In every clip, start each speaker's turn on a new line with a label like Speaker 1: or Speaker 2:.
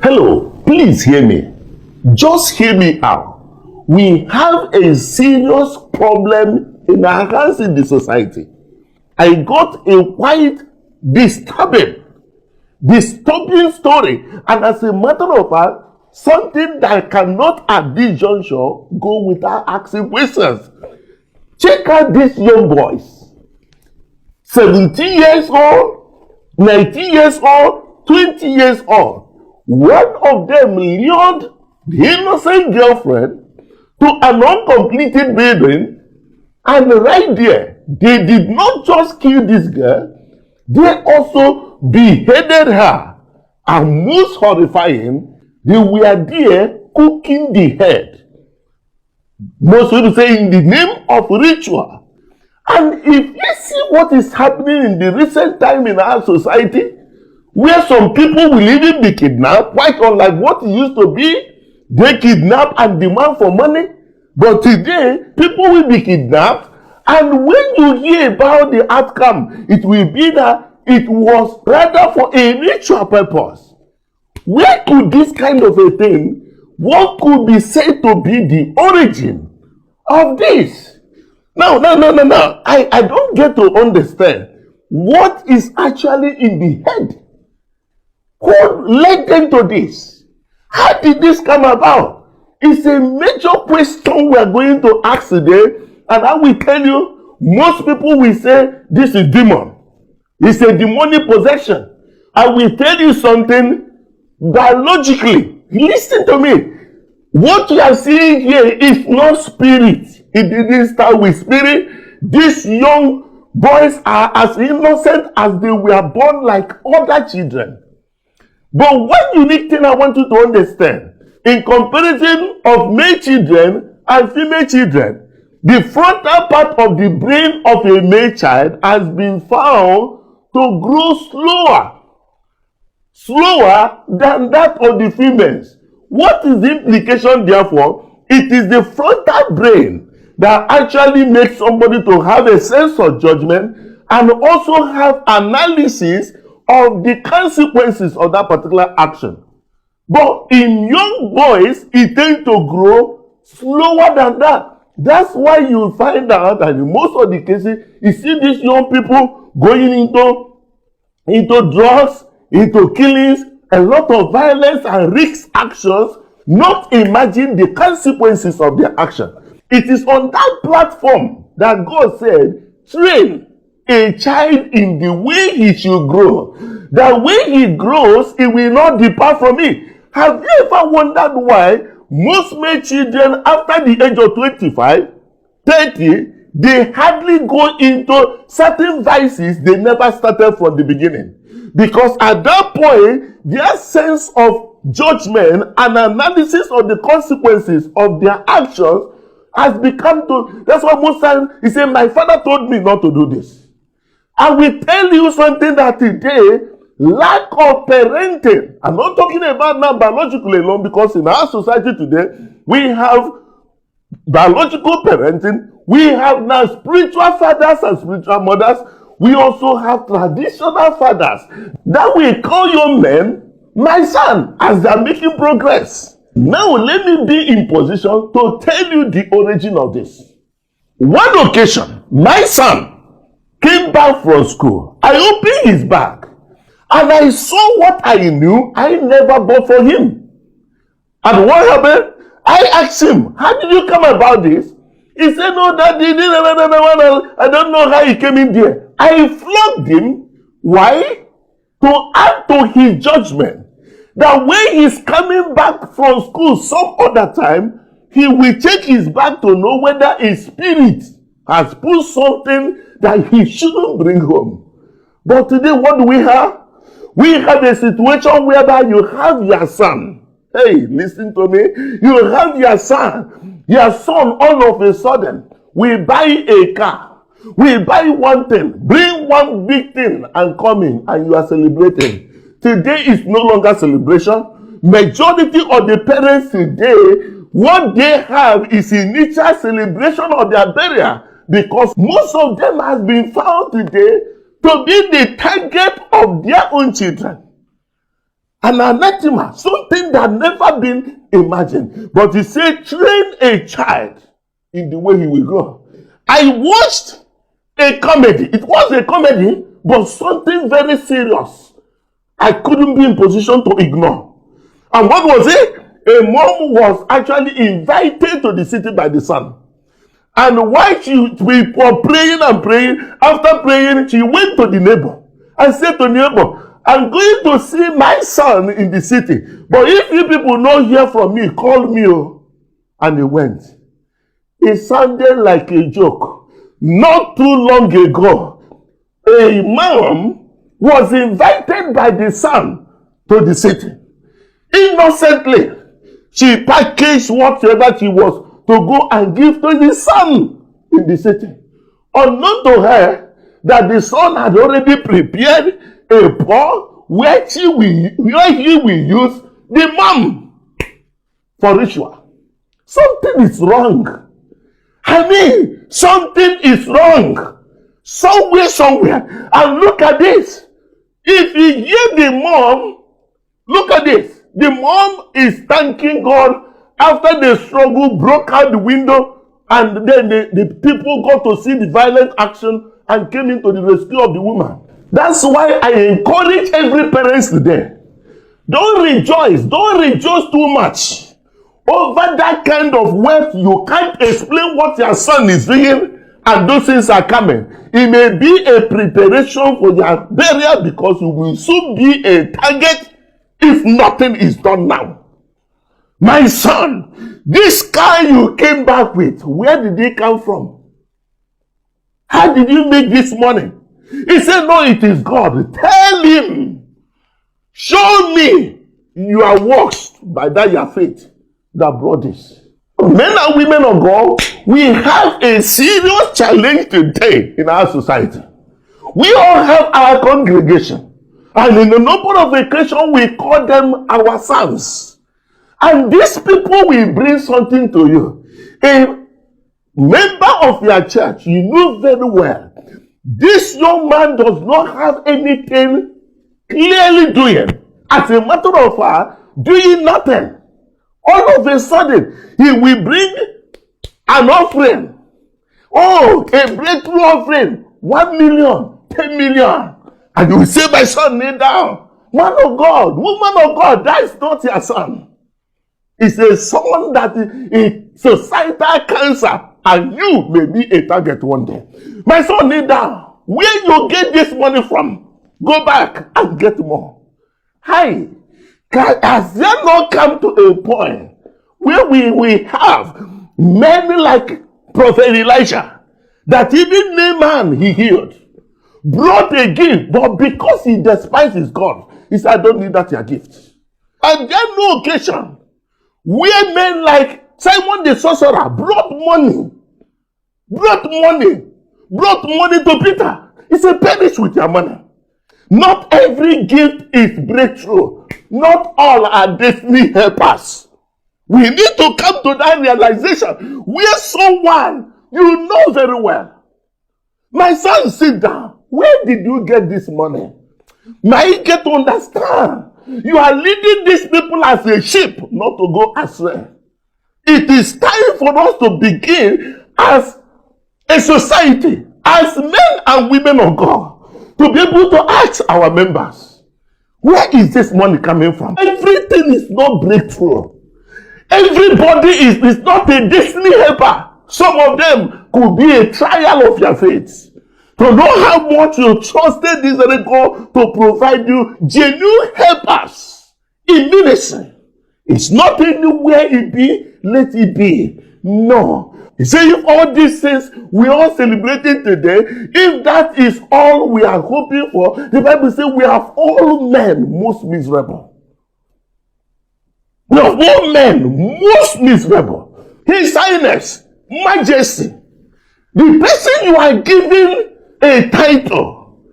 Speaker 1: Hello, please hear me. Just hear me out. We have a serious problem in our hands in the society. I got a quite disturbing story, and as a matter of fact, something that cannot at this juncture go without asking questions. Check out these young boys, 17 years old, 19 years old, 20 years old. One of them lured the innocent girlfriend to an uncompleted building, and right there, they did not just kill this girl, they also beheaded her. And most horrifying, they were there cooking the head. Most people say in the name of ritual. And if you see what is happening in the recent time in our society, where some people will even be kidnapped, quite unlike what it used to be. They kidnap and demand for money. But today, people will be kidnapped, and when you hear about the outcome, it will be that it was rather for a ritual purpose. Where could this kind of a thing, what could be said to be the origin of this? No. I don't get to understand what is actually in the head. Who led them to this? How did this come about? It's a major question we are going to ask today, and I will tell you, most people will say this is demon. It's a demonic possession. I will tell you something biologically. Listen to me. What you are seeing here is not spirit. It didn't start with spirit. These young boys are as innocent as they were born, like other children. But one unique thing I want you to understand, in comparison of male children and female children, the frontal part of the brain of a male child has been found to grow slower than that of the females. What is the implication therefore? It is the frontal brain that actually makes somebody to have a sense of judgment and also have analysis of the consequences of that particular action. But in young boys, it tends to grow slower than that. That's why you find out that in most of the cases, you see these young people going into drugs, into killings, a lot of violence and risk actions, not imagine the consequences of their action. It is on that platform that God said, train a child in the way he should grow. That when he grows, he will not depart from it. Have you ever wondered why most male children after the age of 25, 30, they hardly go into certain vices they never started from the beginning? Because at that point, their sense of judgment and analysis of the consequences of their actions has become to, that's why most times he said, my father told me not to do this. I will tell you something that today, lack of parenting, I'm not talking about now biologically alone, because in our society today, we have biological parenting, we have now spiritual fathers and spiritual mothers, we also have traditional fathers that we call young men, my son, as they are making progress. Now let me be in position to tell you the origin of this. One occasion, my son came back from school. I opened his bag and I saw what I knew I never bought for him. And what happened? I asked him, how did you come about this? He said, no, Daddy, I don't know how he came in there. I flogged him. Why? To add to his judgment. That when he's coming back from school some other time, he will check his bag to know whether a spirit has put something that he shouldn't bring home. But today, what do we have? We have a situation whereby you have your son. Hey, listen to me. You have your son. Your son all of a sudden will buy a car. Will buy one thing. Bring one big thing and come in and you are celebrating. Today is no longer celebration. Majority of the parents today, what they have is initial celebration of their burial. Because most of them has been found today to be the target of their own children. An anathema, something that never been imagined. But he said, train a child in the way he will grow. I watched a comedy. It was a comedy, but something very serious. I couldn't be in position to ignore. And what was it? A mom was actually invited to the city by the son. And while we were praying and praying, after praying, she went to the neighbor and said to the neighbor, I'm going to see my son in the city. But if you people not hear from me, call me. And he went. It sounded like a joke. Not too long ago, a mom was invited by the son to the city. Innocently, she packaged whatever she was to go and give to the son in the city. Unknown to her that the son had already prepared a pot where he will use the mom for ritual. Something is wrong. I mean, something is wrong. Somewhere. And look at this. If you hear the mom, look at this. The mom is thanking God after the struggle broke out the window, and then the people got to see the violent action and came into the rescue of the woman. That's why I encourage every parent today. Don't rejoice too much over that kind of wealth. You can't explain what your son is doing, and those things are coming. It may be a preparation for your burial, because you will soon be a target if nothing is done now. My son, this car you came back with, where did it come from? How did you make this money? He said, no, it is God. Tell him, show me your works, by that your faith that brought this. Men and women of God, we have a serious challenge today in our society. We all have our congregation, and in a number of occasions we call them our sons. And these people will bring something to you. A member of your church, you know very well, this young man does not have anything clearly doing. As a matter of fact, doing nothing. All of a sudden, he will bring an offering. Oh, a breakthrough offering. 1 million, 10 million. And you will say, my son, kneel down. Man of God, woman of God, that is not your son. It's a son that is societal cancer, and you may be a target one day. My son, kneel down. Where you get this money from? Go back and get more. Hi. Has there not come to a point where we have men like Prophet Elijah, that even Naaman he healed, brought a gift, but because he despises God, he said, I don't need that your gift. And there no occasion where men like Simon the sorcerer brought money to Peter. He said, perish with your money. Not every gift is breakthrough. Not all are destiny helpers. We need to come to that realization where someone you know very well. My son, sit down. Where did you get this money? May you get to understand. You are leading these people as a sheep, not to go astray. It is time for us to begin as a society, as men and women of God, to be able to ask our members, where is this money coming from? Everything is not breakthrough. Everybody is not a destiny helper. Some of them could be a trial of your faith. To know how much you trusted this God to provide you genuine helpers in ministry. It's not anywhere it be, let it be. No. He said, if all these things we are celebrating today, if that is all we are hoping for, the Bible says we have all men most miserable. We have all men most miserable. His Highness, Majesty, the person you are giving a title,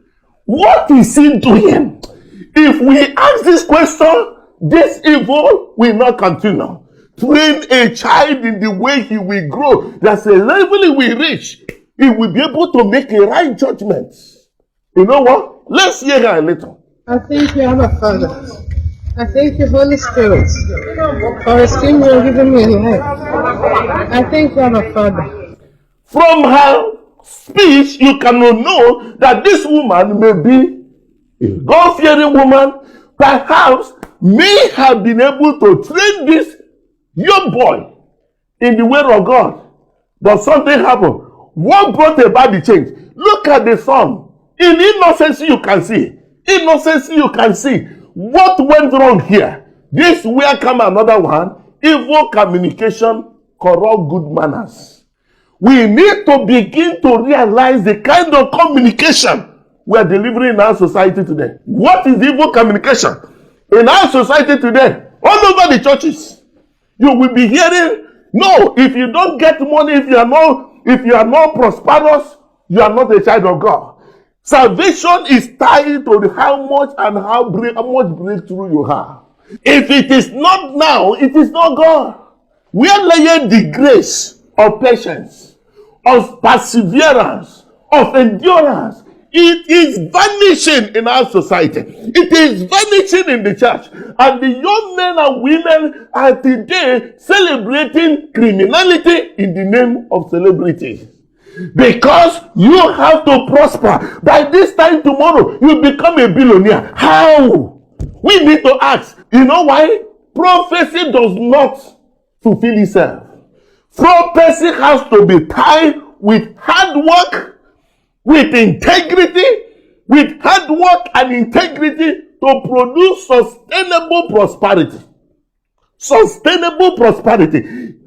Speaker 1: what is he doing? If we ask this question, this evil will not continue. Train a child in the way he will grow. There's a level he will reach. He will be able to make a right judgment. You know what? Let's hear her a little.
Speaker 2: I thank you, Abba Father. I thank you, Holy Spirit, for rescuing me and giving me a life. I thank you, Abba Father.
Speaker 1: From her speech, you cannot know that this woman may be a God-fearing woman, perhaps may have been able to train this young boy in the way of God. But something happened. What brought about the change? Look at the son. In innocency, you can see. Innocency, you can see. What went wrong here? This will come another one. Evil communication, corrupt good manners. We need to begin to realize the kind of communication we are delivering in our society today. What is evil communication? In our society today, all over the churches, you will be hearing, no, if you don't get money, if you are not prosperous, you are not a child of God. Salvation is tied to how much and how much breakthrough you have. If it is not now, it is not God. We are laying the grace of patience, of perseverance, of endurance. It is vanishing in our society. It is vanishing in the church. And the young men and women are today celebrating criminality in the name of celebrity. Because you have to prosper. By this time tomorrow, you become a billionaire. How? We need to ask. You know why? Prophecy does not fulfill itself. Prophecy has to be tied with hard work, with integrity, with hard work and integrity to produce sustainable prosperity. Sustainable prosperity.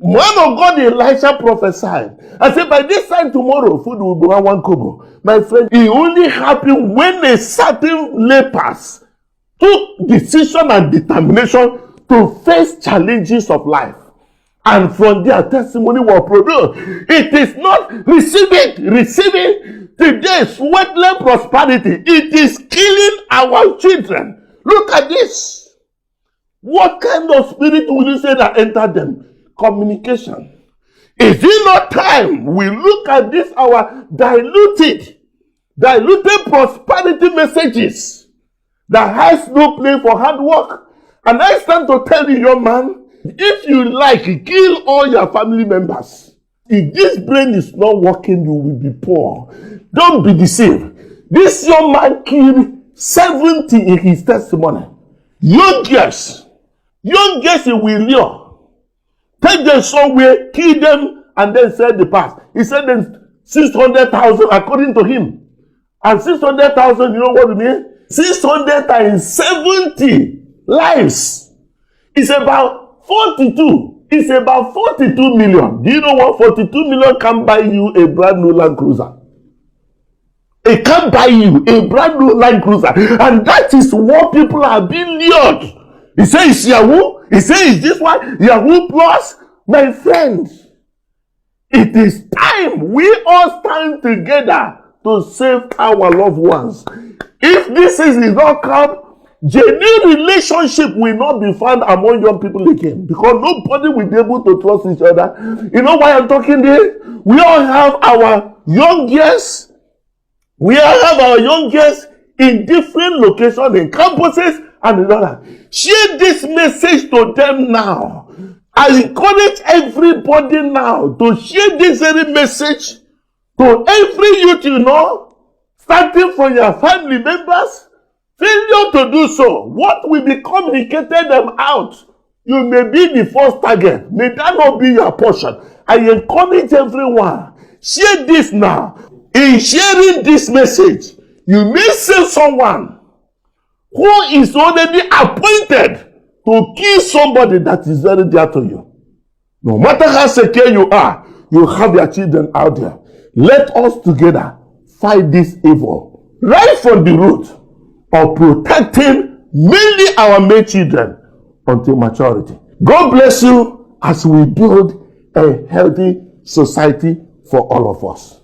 Speaker 1: Man of God Elisha prophesied. I said, by this time tomorrow, food will be 1 kobo. My friend, it only happened when a certain lepers took decision and determination to face challenges of life. And from their testimony was produced. It is not receiving today's sweatless prosperity. It is killing our children. Look at this. What kind of spirit will you say that entered them? Communication. Is it not time we look at this, our diluted prosperity messages that has no place for hard work? And I stand to tell you, young man, if you like, kill all your family members. If this brain is not working, you will be poor. Don't be deceived. This young man killed 70 in his testimony. Young girls in William. Take them somewhere, kill them, and then sell the past. He said then 600,000 according to him. And 600,000, you know what it means? 600 times 70 lives. It's about 42. It's about 42 million. Do you know what? 42 million can buy you a brand new Land Cruiser. It can buy you a brand new Land Cruiser. And that is what people are being lured. He says, Yahoo. He says, this one, Yahoo Plus. My friends, it is time we all stand together to save our loved ones. If this is not come, genuine relationship will not be found among young people again, because nobody will be able to trust each other. You know why I'm talking there? We all have our young girls. We all have our young girls in different locations, in campuses and in other. Share this message to them now. I encourage everybody now to share this very message to every youth you know, starting from your family members. Failure to do so, what will be communicated them out, you may be the first target. May that not be your portion. I encourage everyone, share this now. In sharing this message, you may save someone who is already appointed to kill somebody that is very dear to you. No matter how secure you are, you have your children out there. Let us together fight this evil right from the root of protecting mainly our male children until maturity. God bless you as we build a healthy society for all of us.